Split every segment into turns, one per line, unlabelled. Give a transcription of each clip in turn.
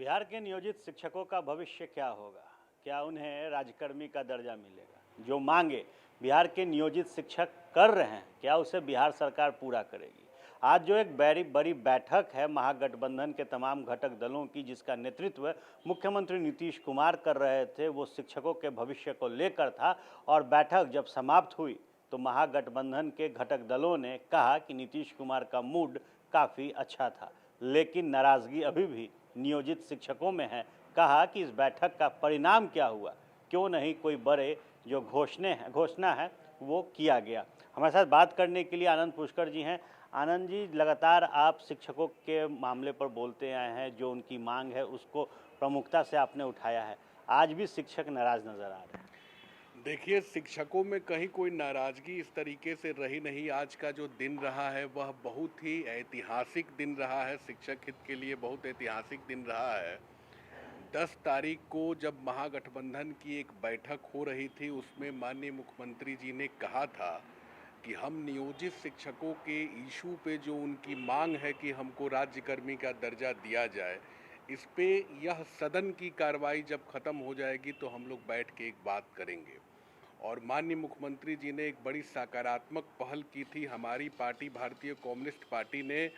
बिहार के नियोजित शिक्षकों का भविष्य क्या होगा? क्या उन्हें राज्यकर्मी का दर्जा मिलेगा? जो मांगे बिहार के नियोजित शिक्षक कर रहे हैं, क्या उसे बिहार सरकार पूरा करेगी? आज जो एक बड़ी बड़ी बैठक है महागठबंधन के तमाम घटक दलों की, जिसका नेतृत्व मुख्यमंत्री नीतीश कुमार कर रहे थे, वो शिक्षकों के भविष्य को लेकर था। और बैठक जब समाप्त हुई तो महागठबंधन के घटक दलों ने कहा कि नीतीश कुमार का मूड काफ़ी अच्छा था, लेकिन नाराज़गी अभी भी नियोजित शिक्षकों में है। कहा कि इस बैठक का परिणाम क्या हुआ, क्यों नहीं कोई बड़े जो घोषणा है वो किया गया। हमारे साथ बात करने के लिए आनंद पुष्कर जी हैं। आनंद जी, लगातार आप शिक्षकों के मामले पर बोलते आए हैं, जो उनकी मांग है उसको प्रमुखता से आपने उठाया है। आज भी शिक्षक नाराज नजर आ रहे हैं।
देखिए, शिक्षकों में कहीं कोई नाराज़गी इस तरीके से रही नहीं। आज का जो दिन रहा है वह बहुत ही ऐतिहासिक दिन रहा है, शिक्षक हित के लिए बहुत ऐतिहासिक दिन रहा है। 10 तारीख को जब महागठबंधन की एक बैठक हो रही थी, उसमें माननीय मुख्यमंत्री जी ने कहा था कि हम नियोजित शिक्षकों के इशू पे जो उनकी मांग है कि हमको राज्यकर्मी का दर्जा दिया जाए, इस पे यह सदन की कार्रवाई जब ख़त्म हो जाएगी तो हम लोग बैठ के एक बात करेंगे। और माननीय मुख्यमंत्री जी ने एक बड़ी सकारात्मक पहल की थी। हमारी पार्टी भारतीय कम्युनिस्ट पार्टी ने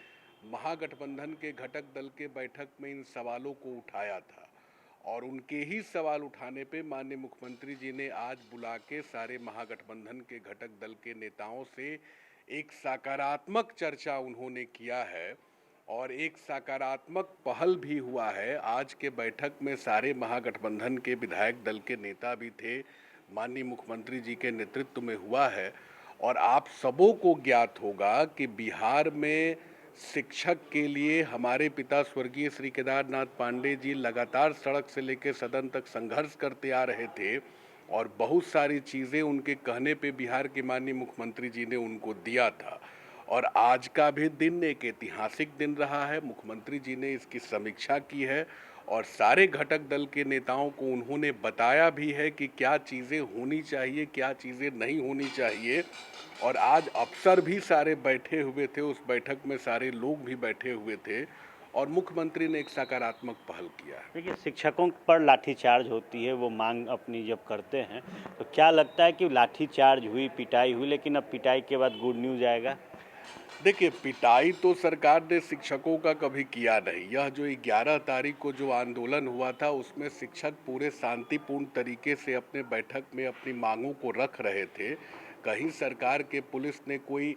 महागठबंधन के घटक दल के बैठक में इन सवालों को उठाया था और उनके ही सवाल उठाने पे माननीय मुख्यमंत्री जी ने आज बुला के सारे महागठबंधन के घटक दल के नेताओं से एक सकारात्मक चर्चा उन्होंने किया है और एक सकारात्मक पहल भी हुआ है। आज के बैठक में सारे महागठबंधन के विधायक दल के नेता भी थे, माननीय मुख्यमंत्री जी के नेतृत्व में हुआ है। और आप सबों को ज्ञात होगा कि बिहार में शिक्षक के लिए हमारे पिता स्वर्गीय श्री केदारनाथ पांडे जी लगातार सड़क से लेकर सदन तक संघर्ष करते आ रहे थे और बहुत सारी चीज़ें उनके कहने पे बिहार के माननीय मुख्यमंत्री जी ने उनको दिया था। और आज का भी दिन एक ऐतिहासिक दिन रहा है। मुख्यमंत्री जी ने इसकी समीक्षा की है और सारे घटक दल के नेताओं को उन्होंने बताया भी है कि क्या चीज़ें होनी चाहिए, क्या चीज़ें नहीं होनी चाहिए। और आज अफसर भी सारे बैठे हुए थे, उस बैठक में सारे लोग भी बैठे हुए थे और मुख्यमंत्री ने एक सकारात्मक पहल किया है।
देखिए, शिक्षकों पर लाठीचार्ज होती है, वो मांग अपनी जब करते हैं तो क्या लगता है कि लाठीचार्ज हुई, पिटाई हुई, लेकिन अब पिटाई के बाद गुड न्यूज़ आएगा?
देखिए, पिटाई तो सरकार ने शिक्षकों का कभी किया नहीं। यह जो 11 तारीख को जो आंदोलन हुआ था, उसमें शिक्षक पूरे शांतिपूर्ण तरीके से अपने बैठक में अपनी मांगों को रख रहे थे। कहीं सरकार के पुलिस ने कोई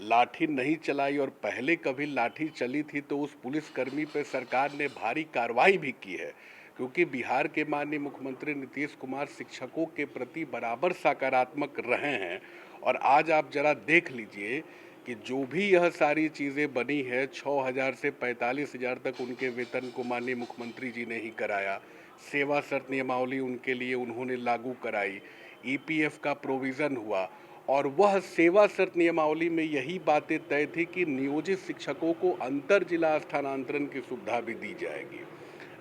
लाठी नहीं चलाई और पहले कभी लाठी चली थी तो उस पुलिसकर्मी पे सरकार ने भारी कार्रवाई भी की है, क्योंकि बिहार के माननीय मुख्यमंत्री नीतीश कुमार शिक्षकों के प्रति बराबर सकारात्मक रहे हैं। और आज आप जरा देख लीजिए कि जो भी यह सारी चीज़ें बनी है, 6,000 से 45,000 तक उनके वेतन को माननीय मुख्यमंत्री जी ने ही कराया। सेवा शर्त नियमावली उनके लिए उन्होंने लागू कराई, ईपीएफ का प्रोविज़न हुआ और वह सेवा शर्त नियमावली में यही बातें तय थी कि नियोजित शिक्षकों को अंतर जिला स्थानांतरण की सुविधा भी दी जाएगी।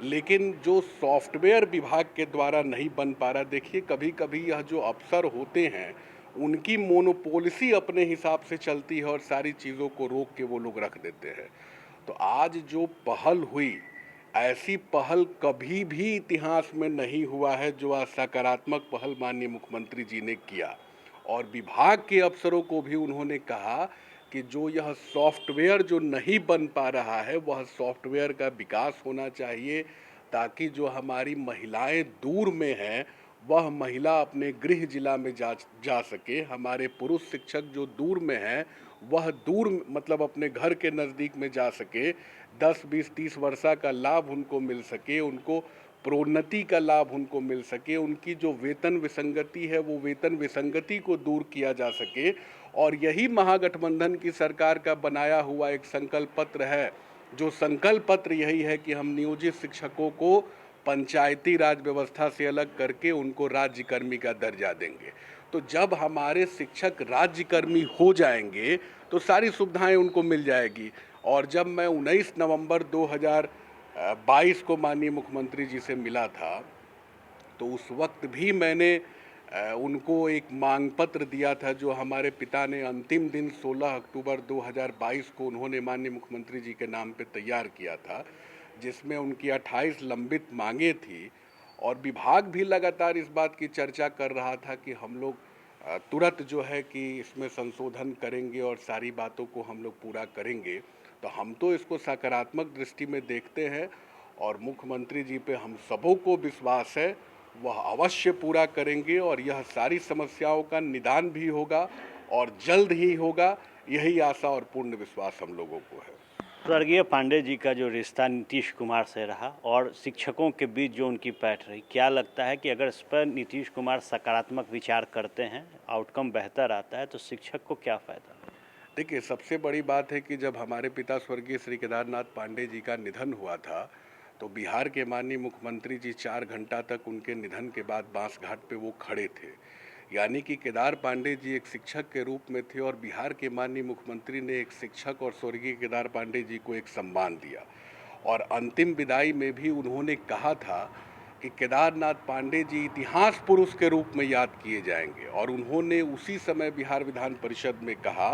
लेकिन जो सॉफ्टवेयर विभाग के द्वारा नहीं बन पा रहा, देखिए कभी कभी यह जो अफसर होते हैं उनकी मोनोपॉलिसी अपने हिसाब से चलती है और सारी चीज़ों को रोक के वो लोग रख देते हैं। तो आज जो पहल हुई, ऐसी पहल कभी भी इतिहास में नहीं हुआ है जो सकारात्मक पहल माननीय मुख्यमंत्री जी ने किया। और विभाग के अफसरों को भी उन्होंने कहा कि जो यह सॉफ्टवेयर जो नहीं बन पा रहा है, वह सॉफ्टवेयर का विकास होना चाहिए ताकि जो हमारी महिलाएं दूर में हैं वह महिला अपने गृह जिला में जा सके। हमारे पुरुष शिक्षक जो दूर में हैं वह दूर मतलब अपने घर के नज़दीक में जा सके, 10, 20, 30 वर्षा का लाभ उनको मिल सके, उनको प्रोन्नति का लाभ उनको मिल सके, उनकी जो वेतन विसंगति है वो वेतन विसंगति को दूर किया जा सके। और यही महागठबंधन की सरकार का बनाया हुआ एक संकल्प पत्र है। जो संकल्प पत्र यही है कि हम नियोजित शिक्षकों को पंचायती राज व्यवस्था से अलग करके उनको राज्यकर्मी का दर्जा देंगे। तो जब हमारे शिक्षक राज्यकर्मी हो जाएंगे तो सारी सुविधाएं उनको मिल जाएगी। और जब मैं 19 नवंबर 2022 को माननीय मुख्यमंत्री जी से मिला था तो उस वक्त भी मैंने उनको एक मांग पत्र दिया था जो हमारे पिता ने अंतिम दिन 16 अक्टूबर 2022 को उन्होंने माननीय मुख्यमंत्री जी के नाम पे तैयार किया था, जिसमें उनकी 28 लंबित मांगे थी और विभाग भी लगातार इस बात की चर्चा कर रहा था कि हम लोग तुरंत जो है कि इसमें संशोधन करेंगे और सारी बातों को हम लोग पूरा करेंगे। तो हम तो इसको सकारात्मक दृष्टि में देखते हैं और मुख्यमंत्री जी पे हम सबों को विश्वास है, वह अवश्य पूरा करेंगे और यह सारी समस्याओं का निदान भी होगा और जल्द ही होगा, यही आशा और पूर्ण विश्वास हम लोगों को है।
स्वर्गीय पांडे जी का जो रिश्ता नीतीश कुमार से रहा और शिक्षकों के बीच जो उनकी पैठ रही, क्या लगता है कि अगर इस पर नीतीश कुमार सकारात्मक विचार करते हैं, आउटकम बेहतर आता है, तो शिक्षक को क्या फ़ायदा?
देखिए, सबसे बड़ी बात है कि जब हमारे पिता स्वर्गीय श्री केदारनाथ पांडे जी का निधन हुआ था, तो बिहार के माननीय मुख्यमंत्री जी 4 घंटा तक उनके निधन के बाद बांसघाट पे वो खड़े थे। यानी कि केदार पांडे जी एक शिक्षक के रूप में थे और बिहार के माननीय मुख्यमंत्री ने एक शिक्षक और स्वर्गीय केदार पांडे जी को एक सम्मान दिया और अंतिम विदाई में भी उन्होंने कहा था कि केदारनाथ पांडे जी इतिहास पुरुष के रूप में याद किए जाएंगे और उन्होंने उसी समय बिहार विधान परिषद में कहा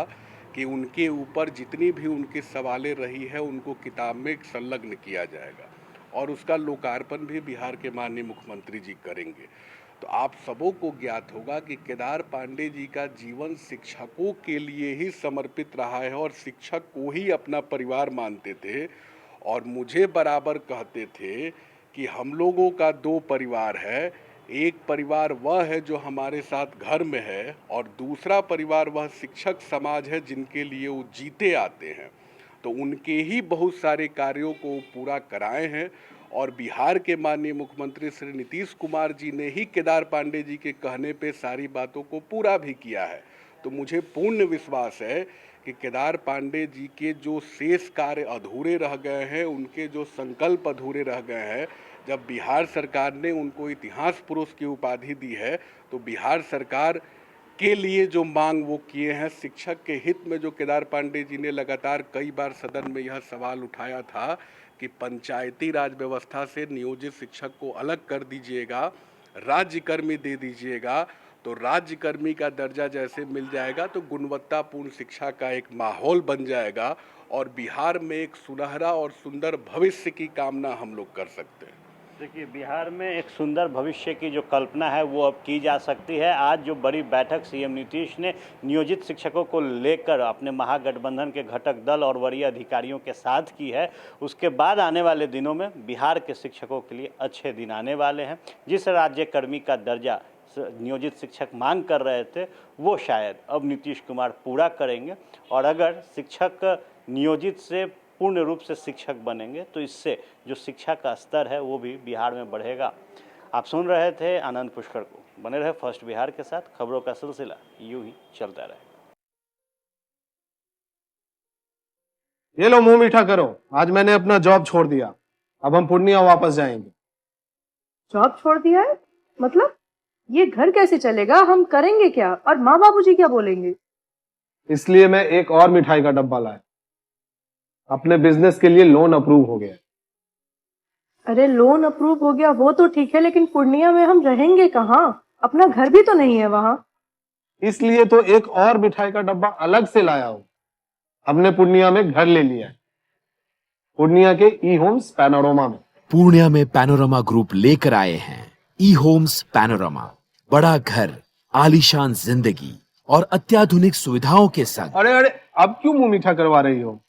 कि उनके ऊपर जितनी भी उनकी सवालें रही है उनको किताब में संलग्न किया जाएगा और उसका लोकार्पण भी बिहार के माननीय मुख्यमंत्री जी करेंगे। तो आप सबों को ज्ञात होगा कि केदार पांडे जी का जीवन शिक्षकों के लिए ही समर्पित रहा है और शिक्षक को ही अपना परिवार मानते थे और मुझे बराबर कहते थे कि हम लोगों का 2 परिवार है, एक परिवार वह है जो हमारे साथ घर में है और दूसरा परिवार वह शिक्षक समाज है जिनके लिए वो जीते आते हैं। तो उनके ही बहुत सारे कार्यों को पूरा कराए हैं और बिहार के माननीय मुख्यमंत्री श्री नीतीश कुमार जी ने ही केदार पांडे जी के कहने पे सारी बातों को पूरा भी किया है। तो मुझे पूर्ण विश्वास है कि केदार पांडे जी के जो शेष कार्य अधूरे रह गए हैं, उनके जो संकल्प अधूरे रह गए हैं, जब बिहार सरकार ने उनको इतिहास पुरुष की उपाधि दी है तो बिहार सरकार के लिए जो मांग वो किए हैं शिक्षक के हित में, जो केदार पांडे जी ने लगातार कई बार सदन में यह सवाल उठाया था कि पंचायती राज व्यवस्था से नियोजित शिक्षक को अलग कर दीजिएगा, राज्यकर्मी दे दीजिएगा, तो राज्यकर्मी का दर्जा जैसे मिल जाएगा तो गुणवत्तापूर्ण शिक्षा का एक माहौल बन जाएगा और बिहार में एक सुनहरा और सुंदर भविष्य की कामना हम लोग कर सकते हैं।
देखिए, बिहार में एक सुंदर भविष्य की जो कल्पना है वो अब की जा सकती है। आज जो बड़ी बैठक सीएम नीतीश ने नियोजित शिक्षकों को लेकर अपने महागठबंधन के घटक दल और वरीय अधिकारियों के साथ की है, उसके बाद आने वाले दिनों में बिहार के शिक्षकों के लिए अच्छे दिन आने वाले हैं। जिस राज्यकर्मी का दर्जा नियोजित शिक्षक मांग कर रहे थे वो शायद अब नीतीश कुमार पूरा करेंगे और अगर शिक्षक नियोजित से पूर्ण रूप से शिक्षक बनेंगे तो इससे जो शिक्षा का स्तर है वो भी बिहार में बढ़ेगा। आप सुन रहे थे आनंद पुष्कर को। बने रहे फर्स्ट बिहार के साथ, खबरों का सिलसिला यूं ही चलता रहेगा।
ये लो मुंह मीठा करो, आज मैंने अपना जॉब छोड़ दिया, अब हम पूर्णिया वापस जाएंगे।
जॉब छोड़ दिया है? मतलब ये घर कैसे चलेगा? हम करेंगे क्या और माँ बाबूजी क्या बोलेंगे?
इसलिए मैं एक और मिठाई का डब्बा लाया। अपने बिजनेस के लिए लोन अप्रूव हो गया।
अरे लोन अप्रूव हो गया वो तो ठीक है, लेकिन पूर्णिया में हम रहेंगे कहाँ? अपना घर भी तो नहीं है वहाँ।
इसलिए तो एक और मिठाई का डब्बा अलग से लाया हूँ। हमने पूर्णिया में घर ले लिया है, पूर्णिया के ई होम्स पैनोरमा में।
पूर्णिया में पैनोरमा ग्रुप लेकर आए हैं ई होम्स पैनोरमा। बड़ा घर, आलीशान जिंदगी और अत्याधुनिक सुविधाओं के संग।
अरे अरे, अब क्यों मुंह मीठा करवा रही हो?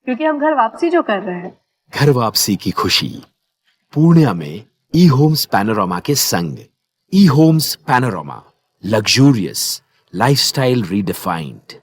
क्योंकि हम घर वापसी जो कर रहे हैं।
घर वापसी की खुशी पूर्णिया में ई होम्स पैनोरमा के संग। ई homes panorama, luxurious lifestyle redefined.